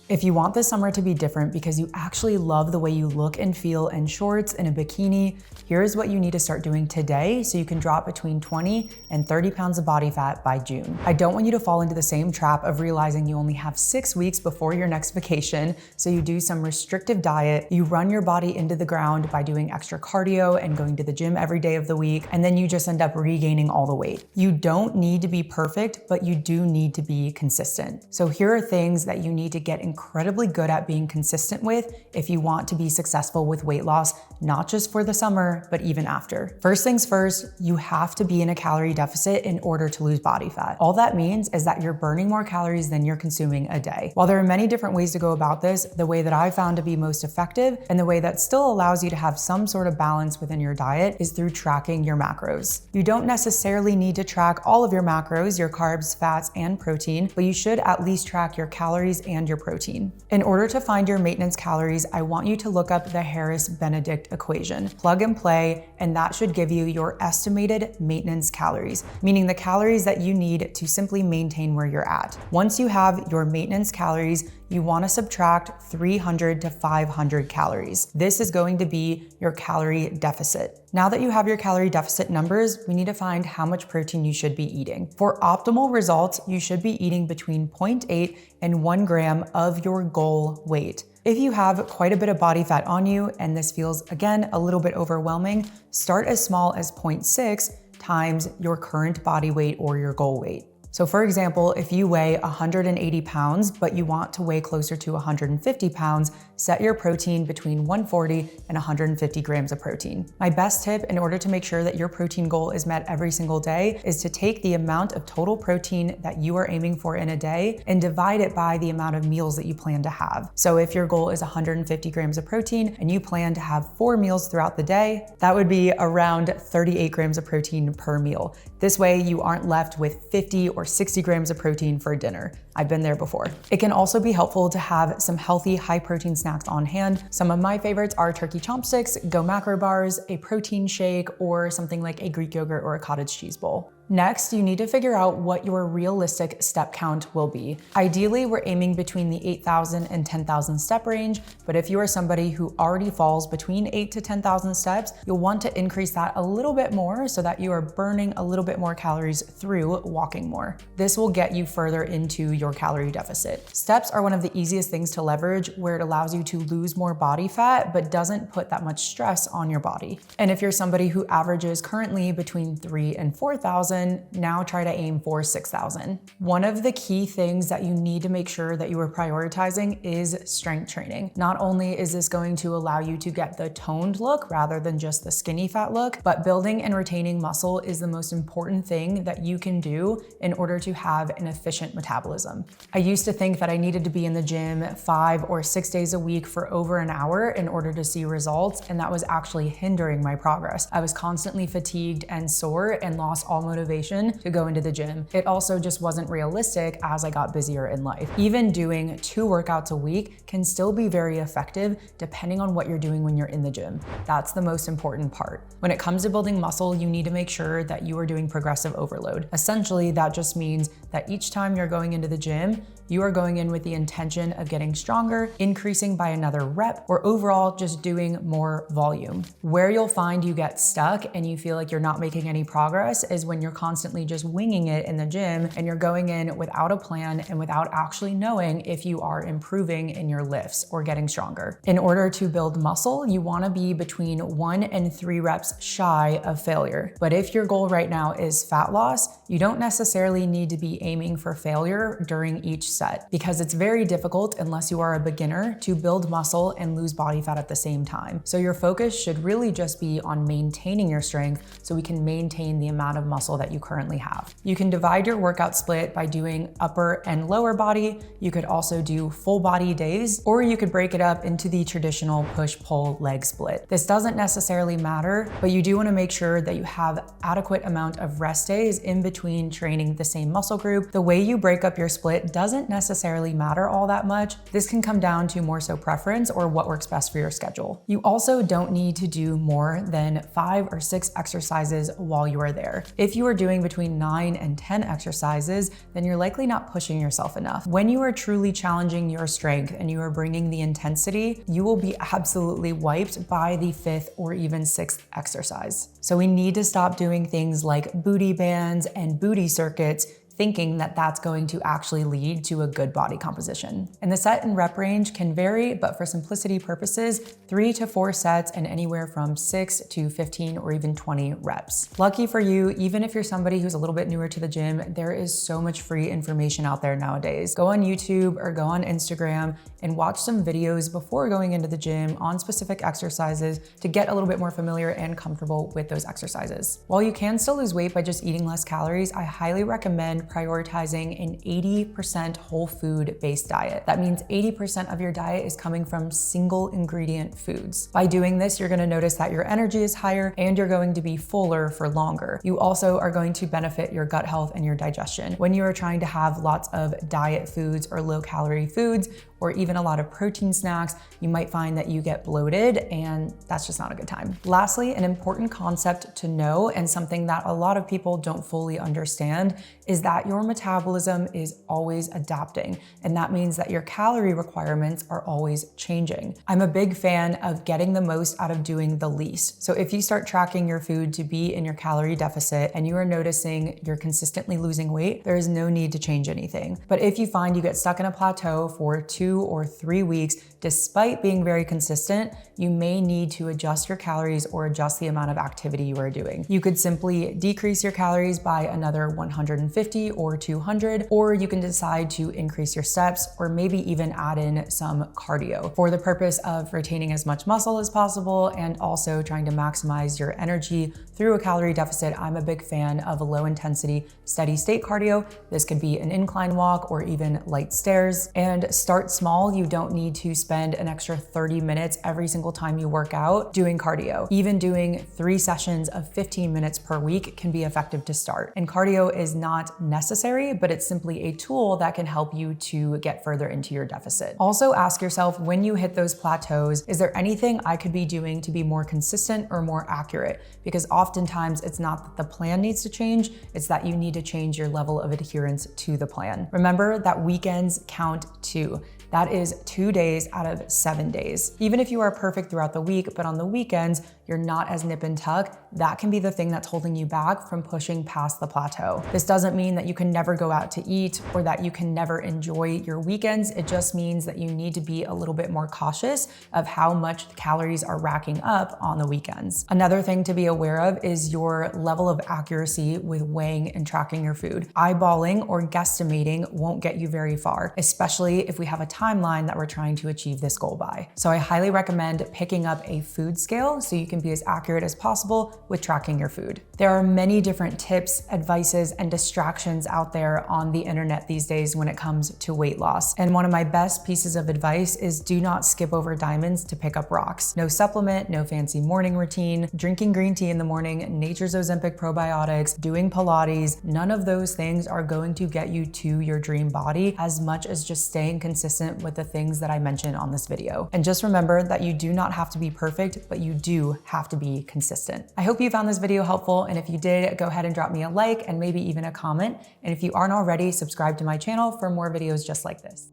If you want this summer to be different because you actually love the way you look and feel in shorts and a bikini, here's what you need to start doing today so you can drop between 20 and 30 pounds of body fat by June. I don't want you to fall into the same trap of realizing you only have 6 weeks before your next vacation, so you do some restrictive diet, you run your body into the ground by doing extra cardio and going to the gym every day of the week, and then you just end up regaining all the weight. You don't need to be perfect, but you do need to be consistent. So here are things that you need to get incredibly good at being consistent with if you want to be successful with weight loss, not just for the summer, but even after. First things first, you have to be in a calorie deficit in order to lose body fat. All that means is that you're burning more calories than you're consuming a day. While there are many different ways to go about this, the way that I found to be most effective and the way that still allows you to have some sort of balance within your diet is through tracking your macros. You don't necessarily need to track all of your macros, your carbs, fats, and protein, but you should at least track your calories and your protein. In order to find your maintenance calories, I want you to look up the Harris-Benedict equation. Plug and play, and that should give you your estimated maintenance calories, meaning the calories that you need to simply maintain where you're at. Once you have your maintenance calories, you want to subtract 300 to 500 calories. This is going to be your calorie deficit. Now that you have your calorie deficit numbers, we need to find how much protein you should be eating. For optimal results, you should be eating between 0.8 and 1 gram of your goal weight. If you have quite a bit of body fat on you and this feels, again, a little bit overwhelming, start as small as 0.6 times your current body weight or your goal weight. So for example, if you weigh 180 pounds, but you want to weigh closer to 150 pounds, set your protein between 140 and 150 grams of protein. My best tip in order to make sure that your protein goal is met every single day is to take the amount of total protein that you are aiming for in a day and divide it by the amount of meals that you plan to have. So if your goal is 150 grams of protein and you plan to have 4 meals throughout the day, that would be around 38 grams of protein per meal. This way you aren't left with 50 or 60 grams of protein for dinner. I've been there before. It can also be helpful to have some healthy, high protein snacks on hand. Some of my favorites are turkey chomp sticks, Go Macro bars, a protein shake, or something like a Greek yogurt or a cottage cheese bowl. Next, you need to figure out what your realistic step count will be. Ideally, we're aiming between the 8,000 and 10,000 step range, but if you are somebody who already falls between 8 to 10,000 steps, you'll want to increase that a little bit more so that you are burning a little bit more calories through walking more. This will get you further into your calorie deficit. Steps are one of the easiest things to leverage where it allows you to lose more body fat, but doesn't put that much stress on your body. And if you're somebody who averages currently between 3,000 and 4,000, now try to aim for 6,000. One of the key things that you need to make sure that you are prioritizing is strength training. Not only is this going to allow you to get the toned look rather than just the skinny fat look, but building and retaining muscle is the most important thing that you can do in order to have an efficient metabolism. I used to think that I needed to be in the gym 5 or 6 days a week for over an hour in order to see results, and that was actually hindering my progress. I was constantly fatigued and sore and lost all motivation to go into the gym. It also just wasn't realistic as I got busier in life. Even doing 2 workouts a week can still be very effective depending on what you're doing when you're in the gym. That's the most important part. When it comes to building muscle, you need to make sure that you are doing progressive overload. Essentially, that just means that each time you're going into the gym, you are going in with the intention of getting stronger, increasing by another rep, or overall just doing more volume. Where you'll find you get stuck and you feel like you're not making any progress is when you're constantly just winging it in the gym and you're going in without a plan and without actually knowing if you are improving in your lifts or getting stronger. In order to build muscle, you want to be between 1 and 3 reps shy of failure. But if your goal right now is fat loss, you don't necessarily need to be aiming for failure during each set because it's very difficult unless you are a beginner to build muscle and lose body fat at the same time. So your focus should really just be on maintaining your strength so we can maintain the amount of muscle that you currently have. You can divide your workout split by doing upper and lower body. You could also do full body days, or you could break it up into the traditional push-pull leg split. This doesn't necessarily matter, but you do want to make sure that you have adequate amount of rest days in between between training the same muscle group, the way you break up your split doesn't necessarily matter all that much. This can come down to more so preference or what works best for your schedule. You also don't need to do more than 5 or 6 exercises while you are there. If you are doing between 9 and 10 exercises, then you're likely not pushing yourself enough. When you are truly challenging your strength and you are bringing the intensity, you will be absolutely wiped by the 5th or even 6th exercise. So we need to stop doing things like booty bands and booty circuits, thinking that that's going to actually lead to a good body composition. And the set and rep range can vary, but for simplicity purposes, 3 to 4 sets and anywhere from 6 to 15 or even 20 reps. Lucky for you, even if you're somebody who's a little bit newer to the gym, there is so much free information out there nowadays. Go on YouTube or go on Instagram and watch some videos before going into the gym on specific exercises to get a little bit more familiar and comfortable with those exercises. While you can still lose weight by just eating less calories, I highly recommend prioritizing an 80% whole food based diet. That means 80% of your diet is coming from single ingredient foods. By doing this, you're gonna notice that your energy is higher and you're going to be fuller for longer. You also are going to benefit your gut health and your digestion. When you are trying to have lots of diet foods or low calorie foods, or even a lot of protein snacks, you might find that you get bloated, and that's just not a good time. Lastly, an important concept to know, and something that a lot of people don't fully understand, is that your metabolism is always adapting. And that means that your calorie requirements are always changing. I'm a big fan of getting the most out of doing the least. So if you start tracking your food to be in your calorie deficit and you are noticing you're consistently losing weight, there is no need to change anything. But if you find you get stuck in a plateau for 2 or 3 weeks, despite being very consistent, you may need to adjust your calories or adjust the amount of activity you are doing. You could simply decrease your calories by another 150 or 200, or you can decide to increase your steps or maybe even add in some cardio for the purpose of retaining as much muscle as possible and also trying to maximize your energy through a calorie deficit. I'm a big fan of a low intensity, steady state cardio. This could be an incline walk or even light stairs. And start small. You don't need to spend an extra 30 minutes every single time you work out doing cardio. Even doing 3 sessions of 15 minutes per week can be effective to start. And cardio is not necessary, but it's simply a tool that can help you to get further into your deficit. Also ask yourself, when you hit those plateaus, is there anything I could be doing to be more consistent or more accurate? Because oftentimes it's not that the plan needs to change, it's that you need to change your level of adherence to the plan. Remember that weekends count too. That is 2 days out of 7 days. Even if you are perfect throughout the week, but on the weekends, you're not as nip and tuck, that can be the thing that's holding you back from pushing past the plateau. This doesn't mean that you can never go out to eat or that you can never enjoy your weekends. It just means that you need to be a little bit more cautious of how much calories are racking up on the weekends. Another thing to be aware of is your level of accuracy with weighing and tracking your food. Eyeballing or guesstimating won't get you very far, especially if we have a timeline that we're trying to achieve this goal by. So I highly recommend picking up a food scale so you can be as accurate as possible with tracking your food. There are many different tips, advices, and distractions out there on the internet these days when it comes to weight loss. And one of my best pieces of advice is do not skip over diamonds to pick up rocks. No supplement, no fancy morning routine, drinking green tea in the morning, Nature's Ozempic probiotics, doing Pilates, none of those things are going to get you to your dream body as much as just staying consistent with the things that I mentioned on this video. And just remember that you do not have to be perfect, but you do have to be consistent. I hope you found this video helpful, and if you did, go ahead and drop me a like and maybe even a comment. And if you aren't already, subscribe to my channel for more videos just like this.